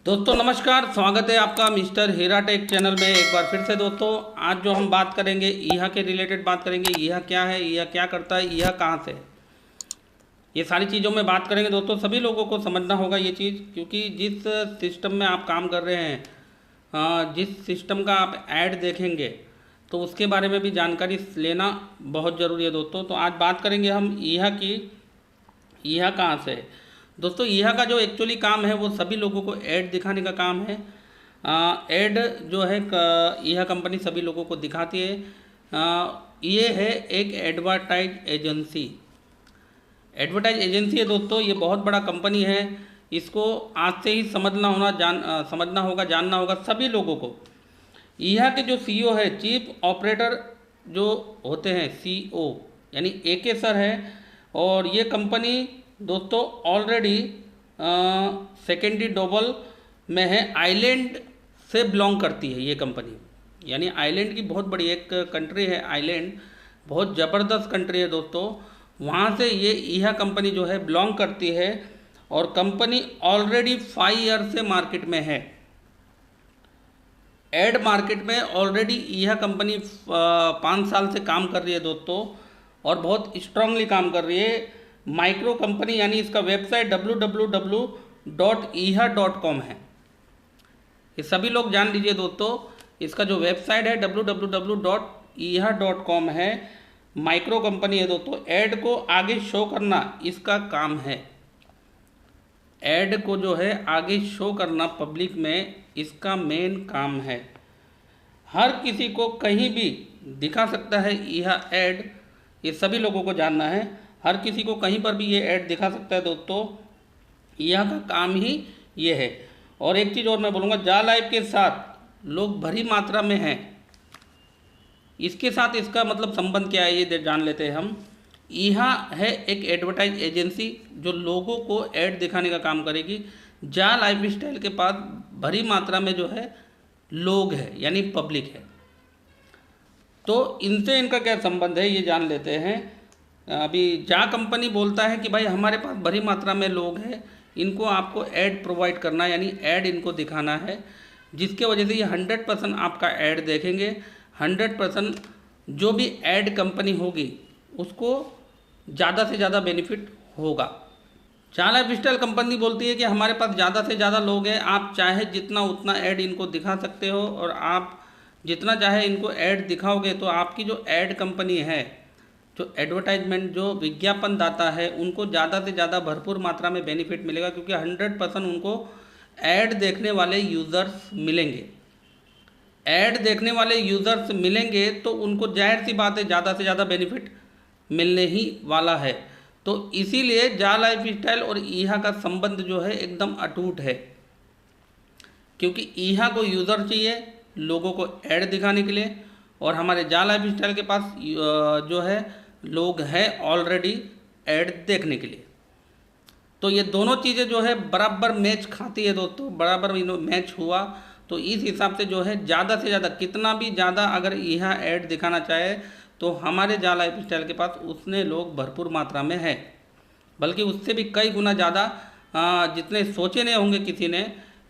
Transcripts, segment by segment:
दोस्तों नमस्कार, स्वागत है आपका मिस्टर हीरा टेक चैनल में एक बार फिर से। दोस्तों आज जो हम बात करेंगे ईहा के रिलेटेड बात करेंगे। ईहा क्या है, ईहा क्या करता है, ईहा कहाँ से है, ये सारी चीज़ों में बात करेंगे। दोस्तों सभी लोगों को समझना होगा ये चीज़, क्योंकि जिस सिस्टम में आप काम कर रहे हैं, जिस सिस्टम का आप ऐड देखेंगे तो उसके बारे में भी जानकारी लेना बहुत ज़रूरी है दोस्तों। तो आज बात करेंगे हम ईहा की। ईहा कहाँ से है दोस्तों? ईहा का जो एक्चुअली काम है वो सभी लोगों को ऐड दिखाने का काम है। ऐड जो है ईहा कंपनी सभी लोगों को दिखाती है। ये है एक एडवर्टाइज एजेंसी। एडवर्टाइज एजेंसी है दोस्तों, ये बहुत बड़ा कंपनी है। इसको आज से ही समझना होगा, जानना होगा सभी लोगों को। ईहा के जो सीईओ है, चीफ ऑपरेटर जो होते हैं सीईओ, यानी AK सर है। और ये कंपनी दोस्तों ऑलरेडी सेकेंडरी डोबल में है, आइलैंड से बिलोंग करती है ये कंपनी। यानी आइलैंड की बहुत बड़ी एक कंट्री है आइलैंड, बहुत ज़बरदस्त कंट्री है दोस्तों। वहाँ से ये ईहा कंपनी जो है बिलोंग करती है। और कंपनी ऑलरेडी 5 ईयर से मार्केट में है, एड मार्केट में ऑलरेडी ईहा कंपनी 5 साल से काम कर रही है दोस्तों, और बहुत स्ट्रांगली काम कर रही है। माइक्रो कंपनी, यानी इसका वेबसाइट www.eha.com है। ये सभी लोग जान लीजिए दोस्तों, इसका जो वेबसाइट है www.eha.com है। माइक्रो कंपनी है दोस्तों, ऐड को आगे शो करना इसका काम है। ऐड को जो है आगे शो करना पब्लिक में, इसका मेन काम है। हर किसी को कहीं भी दिखा सकता है ईहा ऐड, ये सभी लोगों को जानना है। हर किसी को कहीं पर भी ये ऐड दिखा सकता है दोस्तों, ईहा का काम ही ये है। और एक चीज़ और मैं बोलूँगा, जा लाइव के साथ लोग भरी मात्रा में हैं। इसके साथ इसका मतलब संबंध क्या है ये जान लेते हैं हम। ईहा है एक एडवर्टाइज एजेंसी जो लोगों को ऐड दिखाने का काम करेगी। जा लाइफ स्टाइल के पास भरी मात्रा में जो है लोग हैं, यानी पब्लिक है। तो इनसे इनका क्या संबंध है ये जान लेते हैं। अभी जा कंपनी बोलता है कि भाई हमारे पास बड़ी मात्रा में लोग हैं, इनको आपको ऐड प्रोवाइड करना है, यानी ऐड इनको दिखाना है, जिसके वजह से ये 100% आपका ऐड देखेंगे। 100% जो भी ऐड कंपनी होगी उसको ज़्यादा से ज़्यादा बेनिफिट होगा। जा लाइफ स्टाइल कंपनी बोलती है कि हमारे पास ज़्यादा से ज़्यादा लोग हैं, आप चाहे जितना उतना ऐड इनको दिखा सकते हो, और आप जितना चाहे इनको ऐड दिखाओगे तो आपकी जो ऐड कंपनी है, जो एडवर्टाइजमेंट, जो विज्ञापन दाता है, उनको ज़्यादा से ज़्यादा भरपूर मात्रा में बेनिफिट मिलेगा, क्योंकि 100% उनको ऐड देखने वाले यूज़र्स मिलेंगे। ऐड देखने वाले यूज़र्स मिलेंगे तो उनको जाहिर सी बात है ज़्यादा से ज़्यादा बेनिफिट मिलने ही वाला है। तो इसीलिए जा लाइफ स्टाइल और ईहा का संबंध जो है एकदम अटूट है, क्योंकि ईहा को यूज़र चाहिए लोगों को ऐड दिखाने के लिए, और हमारे जा लाइफ स्टाइल के पास जो है लोग हैं ऑलरेडी ऐड देखने के लिए। तो ये दोनों चीज़ें जो है बराबर मैच खाती है दोस्तों, बराबर मैच हुआ। तो इस हिसाब से जो है ज़्यादा से ज़्यादा, कितना भी ज़्यादा अगर ईहा ऐड दिखाना चाहे तो हमारे जा लाइफ स्टाइल के पास उतने लोग भरपूर मात्रा में है, बल्कि उससे भी कई गुना ज़्यादा। जितने सोचे नहीं होंगे किसी ने,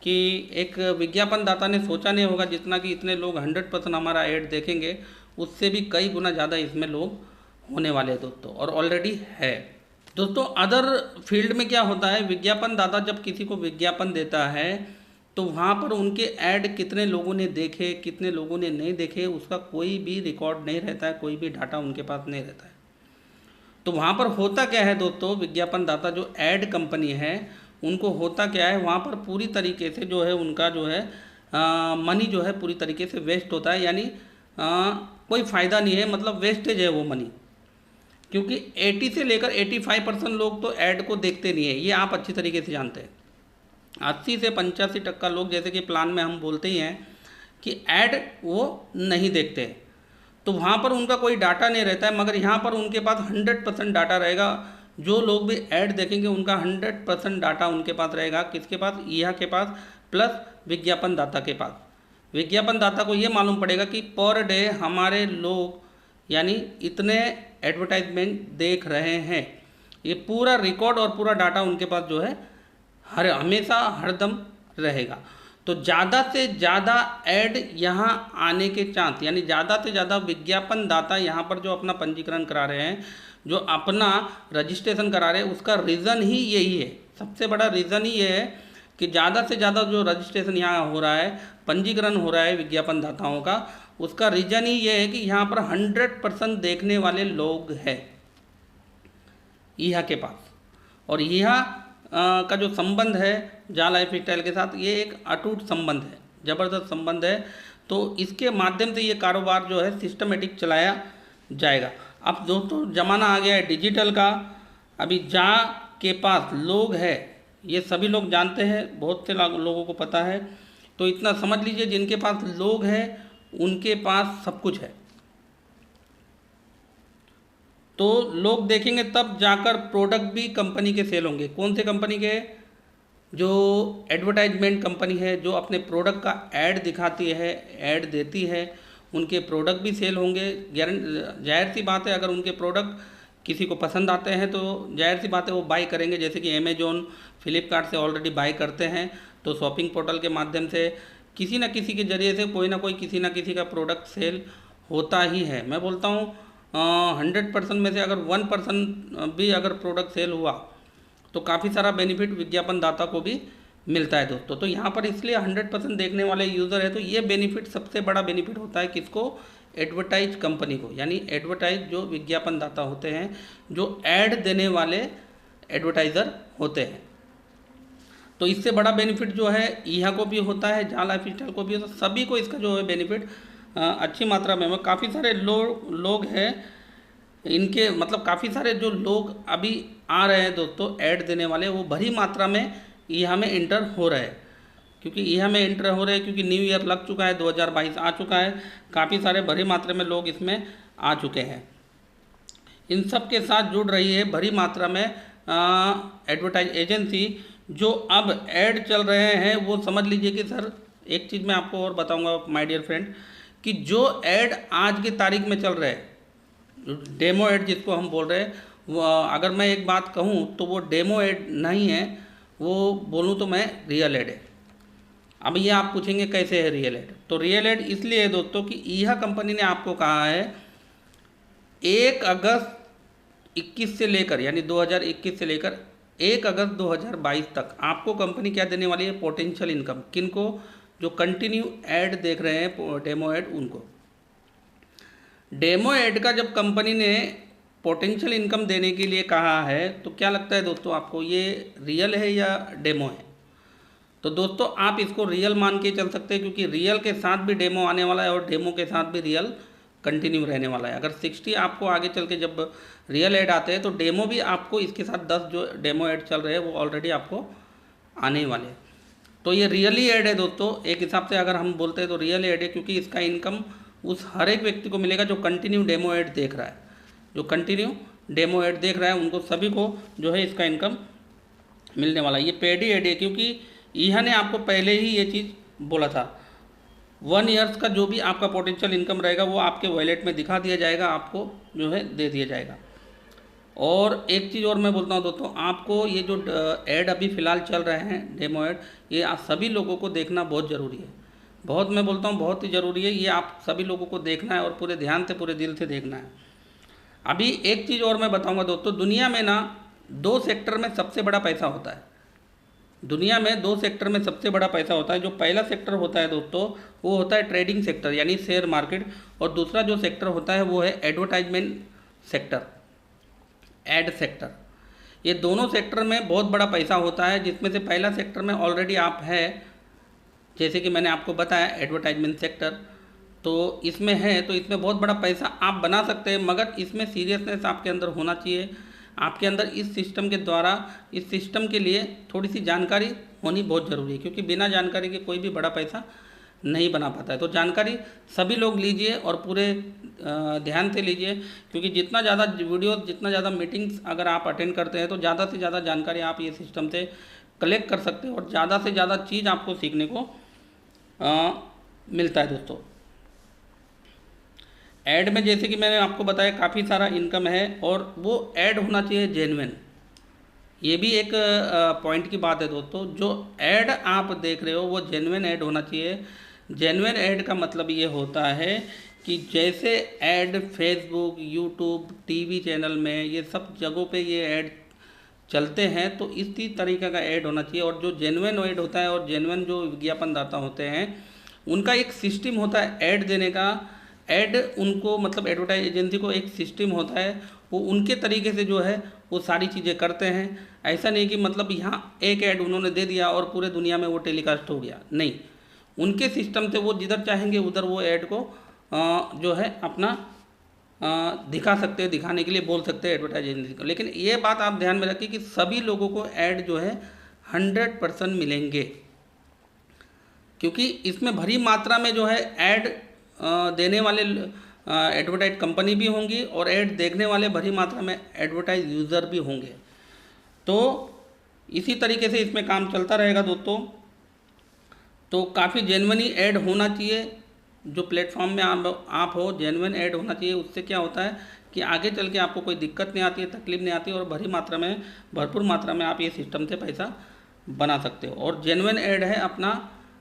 कि एक विज्ञापन दाता ने सोचा नहीं होगा जितना कि इतने लोग 100% हमारा ऐड देखेंगे, उससे भी कई गुना ज़्यादा इसमें लोग होने वाले हैं दोस्तों, और ऑलरेडी है दोस्तों। अदर फील्ड में क्या होता है, विज्ञापन दाता जब किसी को विज्ञापन देता है तो वहाँ पर उनके ऐड कितने लोगों ने देखे, कितने लोगों ने नहीं देखे, उसका कोई भी रिकॉर्ड नहीं रहता है, कोई भी डाटा उनके पास नहीं रहता है। तो वहाँ पर होता क्या है दोस्तों, विज्ञापन दाता जो ऐड कंपनी है उनको होता क्या है, वहाँ पर पूरी तरीके से जो है उनका जो है मनी जो है पूरी तरीके से वेस्ट होता है। यानी कोई फ़ायदा नहीं है, मतलब वेस्टेज है वो मनी, क्योंकि 80 से लेकर 85% लोग तो ऐड को देखते नहीं है, ये आप अच्छी तरीके से जानते हैं। 80 से 85% लोग, जैसे कि प्लान में हम बोलते ही हैं कि ऐड वो नहीं देखते, तो वहाँ पर उनका कोई डाटा नहीं रहता है। मगर यहाँ पर उनके पास 100% डाटा रहेगा। जो लोग भी ऐड देखेंगे उनका 100% डाटा उनके पास रहेगा। किसके पास? ईहा के पास, प्लस विज्ञापन दाता के पास। विज्ञापन दाता को ये मालूम पड़ेगा कि पर डे हमारे लोग यानी इतने एडवर्टाइजमेंट देख रहे हैं। ये पूरा रिकॉर्ड और पूरा डाटा उनके पास जो है हमेशा हरदम रहेगा। तो ज़्यादा से ज़्यादा ऐड यहाँ आने के चांस, यानी ज़्यादा से ज़्यादा विज्ञापन दाता यहाँ पर जो अपना पंजीकरण करा रहे हैं, जो अपना रजिस्ट्रेशन करा रहे हैं, उसका रीज़न ही यही है। सबसे बड़ा रीज़न ही ये है कि ज़्यादा से ज़्यादा जो रजिस्ट्रेशन यहाँ हो रहा है, पंजीकरण हो रहा है विज्ञापन दाताओं का, उसका रीज़न ही ये है कि यहाँ पर 100% देखने वाले लोग हैं यहाँ के पास। और यहाँ का जो संबंध है जाल लाइफ स्टाइल के साथ, ये एक अटूट संबंध है, ज़बरदस्त संबंध है। तो इसके माध्यम से ये कारोबार जो है सिस्टमेटिक चलाया जाएगा। अब दोस्तों ज़माना आ गया है डिजिटल का। अभी जहाँ के पास लोग है, ये सभी लोग जानते हैं, बहुत से लोगों को पता है। तो इतना समझ लीजिए, जिनके पास लोग हैं उनके पास सब कुछ है। तो लोग देखेंगे तब जाकर प्रोडक्ट भी कंपनी के सेल होंगे। कौन से कंपनी के? जो एडवर्टाइजमेंट कंपनी है, जो अपने प्रोडक्ट का ऐड दिखाती है, ऐड देती है, उनके प्रोडक्ट भी सेल होंगे। जाहिर सी बात है, अगर उनके प्रोडक्ट किसी को पसंद आते हैं तो जाहिर सी बात है वो बाई करेंगे। जैसे कि अमेजोन, फ्लिपकार्ट से ऑलरेडी बाई करते हैं, तो शॉपिंग पोर्टल के माध्यम से किसी न किसी के ज़रिए से कोई ना कोई किसी न किसी का प्रोडक्ट सेल होता ही है। मैं बोलता हूँ 100% में से अगर 1% भी अगर प्रोडक्ट सेल हुआ तो काफ़ी सारा बेनिफिट विज्ञापन दाता को भी मिलता है दोस्तों। तो यहाँ पर इसलिए 100% देखने वाले यूज़र है, तो ये बेनिफिट सबसे बड़ा बेनिफिट होता है किसको? एडवर्टाइज कंपनी को, यानी एडवर्टाइज जो विज्ञापन दाता होते हैं, जो ऐड देने वाले एडवर्टाइज़र होते हैं। तो इससे बड़ा बेनिफिट जो है यहाँ को भी होता है, जाल लाइफ स्टाइल को भी होता है, सभी को इसका जो है बेनिफिट अच्छी मात्रा में। काफ़ी सारे लोग हैं इनके, मतलब काफ़ी सारे जो लोग अभी आ रहे हैं दोस्तों ऐड देने वाले, वो भरी मात्रा में यहाँ में इंटर हो रहे हैं। क्योंकि यहाँ में इंटर हो रहे हैं क्योंकि न्यू ईयर लग चुका है, 2022 आ चुका है, काफ़ी सारे भरी मात्रा में लोग इसमें आ चुके हैं। इन सब के साथ जुड़ रही है भरी मात्रा में एडवर्टाइज एजेंसी। जो अब ऐड चल रहे हैं वो समझ लीजिए कि सर, एक चीज़ मैं आपको और बताऊंगा माय डियर फ्रेंड, कि जो ऐड आज की तारीख में चल रहे हैं, डेमो ऐड जिसको हम बोल रहे हैं, वो अगर मैं एक बात कहूँ तो वो डेमो ऐड नहीं है, वो बोलूँ तो मैं रियल ऐड है। अब ये आप पूछेंगे कैसे है रियल ऐड? तो रियल ऐड इसलिए है दोस्तों कि यह कंपनी ने आपको कहा है 1 अगस्त 21 से लेकर, यानी 2021 से लेकर 1 अगस्त 2022 तक आपको कंपनी क्या देने वाली है? Potential income. किनको? जो कंटिन्यू ऐड देख रहे हैं, डेमो ऐड, उनको। डेमो ऐड का जब कंपनी ने पोटेंशियल इनकम देने के लिए कहा है, तो क्या लगता है दोस्तों आपको, ये रियल है या डेमो है? तो दोस्तों आप इसको रियल मान के चल सकते हैं, क्योंकि रियल के साथ भी डेमो आने वाला है और डेमो के साथ भी रियल कंटिन्यू रहने वाला है। अगर 60 आपको आगे चल के जब रियल ऐड आते हैं तो डेमो भी आपको इसके साथ 10 जो डेमो ऐड चल रहे हैं वो ऑलरेडी आपको आने वाले हैं। तो ये रियली ऐड है दोस्तों, एक हिसाब से अगर हम बोलते हैं तो रियल ऐड है, क्योंकि इसका इनकम उस हर एक व्यक्ति को मिलेगा जो कंटिन्यू डेमो ऐड देख रहा है। जो कंटिन्यू डेमो ऐड देख रहा है उनको सभी को जो है इसका इनकम मिलने वाला है। ये पेड ऐड है, क्योंकि यह ने आपको पहले ही ये चीज़ बोला था, 1 ईयर्स का जो भी आपका पोटेंशियल इनकम रहेगा वो आपके वॉलेट में दिखा दिया जाएगा, आपको जो है दे दिया जाएगा। और एक चीज़ और मैं बोलता हूँ दोस्तों, आपको ये जो ऐड अभी फ़िलहाल चल रहे हैं डेमो ऐड, ये आप सभी लोगों को देखना बहुत ज़रूरी है। बहुत, मैं बोलता हूँ बहुत ही ज़रूरी है, ये आप सभी लोगों को देखना है और पूरे ध्यान से, पूरे दिल से देखना है। अभी एक चीज़ और मैं बताऊँगा दोस्तों, दुनिया में ना 2 सेक्टर में सबसे बड़ा पैसा होता है। दुनिया में 2 सेक्टर में सबसे बड़ा पैसा होता है। जो पहला सेक्टर होता है दोस्तों वो होता है ट्रेडिंग सेक्टर, यानी शेयर मार्केट, और दूसरा जो सेक्टर होता है वो है एडवर्टाइजमेंट सेक्टर, एड सेक्टर। ये दोनों सेक्टर में बहुत बड़ा पैसा होता है, जिसमें से पहला सेक्टर में ऑलरेडी आप है, जैसे कि मैंने आपको बताया एडवर्टाइजमेंट सेक्टर, तो इसमें है, तो इसमें बहुत बड़ा पैसा आप बना सकते हैं, मगर इसमें सीरियसनेस आपके अंदर होना चाहिए। आपके अंदर इस सिस्टम के द्वारा, इस सिस्टम के लिए थोड़ी सी जानकारी होनी बहुत ज़रूरी है, क्योंकि बिना जानकारी के कोई भी बड़ा पैसा नहीं बना पाता है। तो जानकारी सभी लोग लीजिए और पूरे ध्यान से लीजिए, क्योंकि जितना ज़्यादा वीडियो, जितना ज़्यादा मीटिंग्स अगर आप अटेंड करते हैं तो ज़्यादा से ज़्यादा जानकारी आप ये सिस्टम से कलेक्ट कर सकते हैं और ज़्यादा से ज़्यादा चीज़ आपको सीखने को मिलता है दोस्तों। ऐड में जैसे कि मैंने आपको बताया काफ़ी सारा इनकम है, और वो ऐड होना चाहिए जेन्युइन, ये भी एक पॉइंट की बात है दोस्तों, जो ऐड आप देख रहे हो वो जेन्युइन ऐड होना चाहिए। जेन्युइन ऐड का मतलब ये होता है कि जैसे add Facebook, YouTube, TV channel में, ये सब जगहों पे ये ऐड चलते हैं, तो इसी तरीके का ऐड होना चाहिए। और जो जेन्युइन ऐड होता है और जेन्युइन जो विज्ञापनदाता होते हैं, उनका एक सिस्टम होता है ऐड देने का। ऐड उनको मतलब एडवर्टाइज एजेंसी को एक सिस्टम होता है, वो उनके तरीके से जो है वो सारी चीज़ें करते हैं। ऐसा नहीं कि मतलब यहाँ एक ऐड उन्होंने दे दिया और पूरे दुनिया में वो टेलीकास्ट हो गया, नहीं। उनके सिस्टम से वो जिधर चाहेंगे उधर वो ऐड को जो है अपना दिखा सकते हैं, दिखाने के लिए बोल सकते हैं एडवर्टाइज एजेंसी को। लेकिन ये बात आप ध्यान में रखिए कि सभी लोगों को ऐड जो है 100% मिलेंगे, क्योंकि इसमें भरी मात्रा में जो है ऐड देने वाले एडवर्टाइज कंपनी भी होंगी और ऐड देखने वाले भरी मात्रा में एडवर्टाइज यूज़र भी होंगे। तो इसी तरीके से इसमें काम चलता रहेगा दोस्तों। तो काफ़ी जेन्युइन ऐड होना चाहिए, जो प्लेटफॉर्म में आप हो जेन्युइन ऐड होना चाहिए। उससे क्या होता है कि आगे चल के आपको कोई दिक्कत नहीं आती है, तकलीफ नहीं आती है, और भरपूर मात्रा में आप ये सिस्टम से पैसा बना सकते हो। और जेन्युइन ऐड है अपना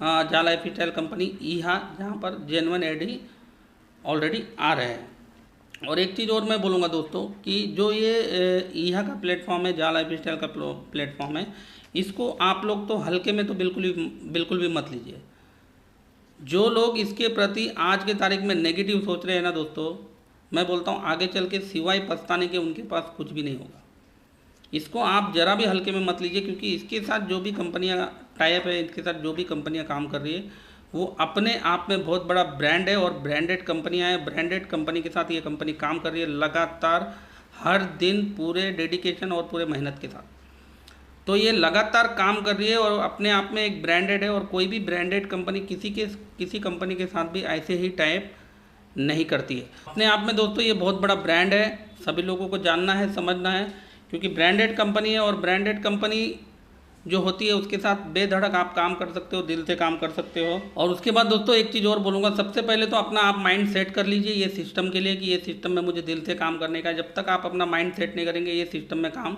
जा लाइफस्टाइल कंपनी ईहा, जहाँ पर जेन्युइन ऐड ही ऑलरेडी आ रहे हैं। और एक चीज़ और मैं बोलूँगा दोस्तों कि जो ये ईहा का प्लेटफॉर्म है, जा लाइफस्टाइल का प्लेटफॉर्म है, इसको आप लोग तो हल्के में तो बिल्कुल भी मत लीजिए। जो लोग इसके प्रति आज के तारीख में नेगेटिव सोच रहे हैं ना दोस्तों, मैं बोलता हूँ आगे चल के सिवाय पछताने के उनके पास कुछ भी नहीं होगा। इसको आप ज़रा भी हल्के में मत लीजिए, क्योंकि इसके साथ जो भी कंपनियां टाइप है, इसके साथ जो भी कंपनियां काम कर रही है, वो अपने आप में बहुत बड़ा ब्रांड है और ब्रांडेड कंपनियां हैं। ब्रांडेड कंपनी के साथ ये कंपनी काम कर रही है लगातार, हर दिन पूरे डेडिकेशन और पूरे मेहनत के साथ। तो ये लगातार काम कर रही है और अपने आप में एक ब्रांडेड है। और कोई भी ब्रांडेड कंपनी किसी कंपनी के साथ भी ऐसे ही टाइप नहीं करती है। अपने आप में दोस्तों ये बहुत बड़ा ब्रांड है, सभी लोगों को जानना है, समझना है, क्योंकि ब्रांडेड कंपनी है। और ब्रांडेड कंपनी जो होती है उसके साथ बेधड़क आप काम कर सकते हो, दिल से काम कर सकते हो। और उसके बाद दोस्तों एक चीज़ और बोलूँगा, सबसे पहले तो अपना आप माइंड सेट कर लीजिए ये सिस्टम के लिए कि ये सिस्टम में मुझे दिल से काम करने का है। जब तक आप अपना माइंड सेट नहीं करेंगे, ये सिस्टम में काम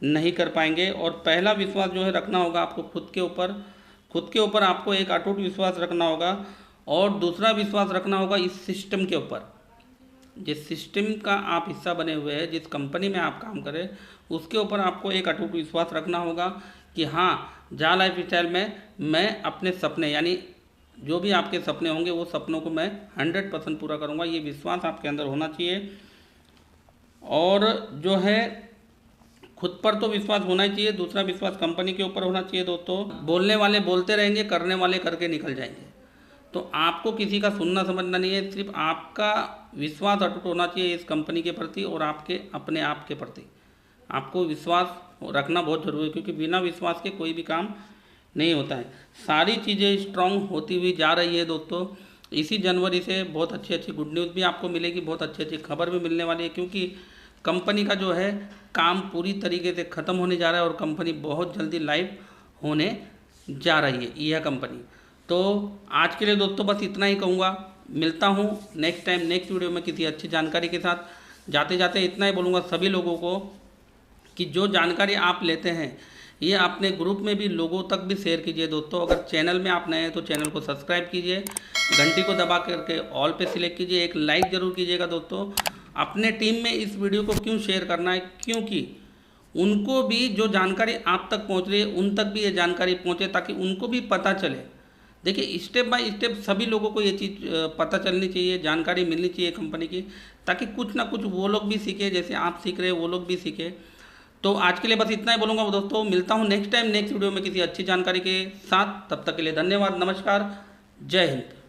नहीं कर पाएंगे। और पहला विश्वास जो है रखना होगा आपको खुद के ऊपर आपको एक अटूट विश्वास रखना होगा। और दूसरा विश्वास रखना होगा इस सिस्टम के ऊपर, जिस सिस्टम का आप हिस्सा बने हुए हैं, जिस कंपनी में आप काम करें, उसके ऊपर आपको एक अटूट विश्वास रखना होगा कि हाँ, जा लाइफस्टाइल में मैं अपने सपने, यानी जो भी आपके सपने होंगे वो सपनों को मैं 100% पूरा करूँगा। ये विश्वास आपके अंदर होना चाहिए। और जो है खुद पर तो विश्वास होना ही चाहिए, दूसरा विश्वास कंपनी के ऊपर होना चाहिए दोस्तों। बोलने वाले बोलते रहेंगे, करने वाले करके निकल जाएंगे। तो आपको किसी का सुनना समझना नहीं है, सिर्फ आपका विश्वास अटूट होना चाहिए इस कंपनी के प्रति और आपके अपने आप के प्रति। आपको विश्वास रखना बहुत ज़रूरी है, क्योंकि बिना विश्वास के कोई भी काम नहीं होता है। सारी चीज़ें स्ट्रांग होती हुई जा रही है दोस्तों। इसी जनवरी से बहुत अच्छी गुड न्यूज़ भी आपको मिलेगी, बहुत अच्छी खबर भी मिलने वाली है, क्योंकि कंपनी का जो है काम पूरी तरीके से ख़त्म होने जा रहा है और कंपनी बहुत जल्दी लाइव होने जा रही है, यह कंपनी। तो आज के लिए दोस्तों बस इतना ही कहूँगा। मिलता हूँ नेक्स्ट टाइम नेक्स्ट वीडियो में किसी अच्छी जानकारी के साथ। जाते जाते इतना ही बोलूँगा सभी लोगों को कि जो जानकारी आप लेते हैं ये अपने ग्रुप में भी लोगों तक भी शेयर कीजिए दोस्तों। अगर चैनल में आप नए हैं तो चैनल को सब्सक्राइब कीजिए, घंटी को दबा करके ऑल पे सिलेक्ट कीजिए, एक लाइक ज़रूर कीजिएगा दोस्तों। अपने टीम में इस वीडियो को क्यों शेयर करना है, क्योंकि उनको भी जो जानकारी आप तक पहुँच रही है उन तक भी ये जानकारी पहुँचे, ताकि उनको भी पता चले। देखिए स्टेप बाय स्टेप सभी लोगों को ये चीज़ पता चलनी चाहिए, जानकारी मिलनी चाहिए कंपनी की, ताकि कुछ ना कुछ वो लोग भी सीखे, जैसे आप सीख रहे हैं वो लोग भी सीखे। तो आज के लिए बस इतना ही बोलूँगा दोस्तों। मिलता हूँ नेक्स्ट टाइम नेक्स्ट वीडियो में किसी अच्छी जानकारी के साथ। तब तक के लिए धन्यवाद, नमस्कार, जय हिंद।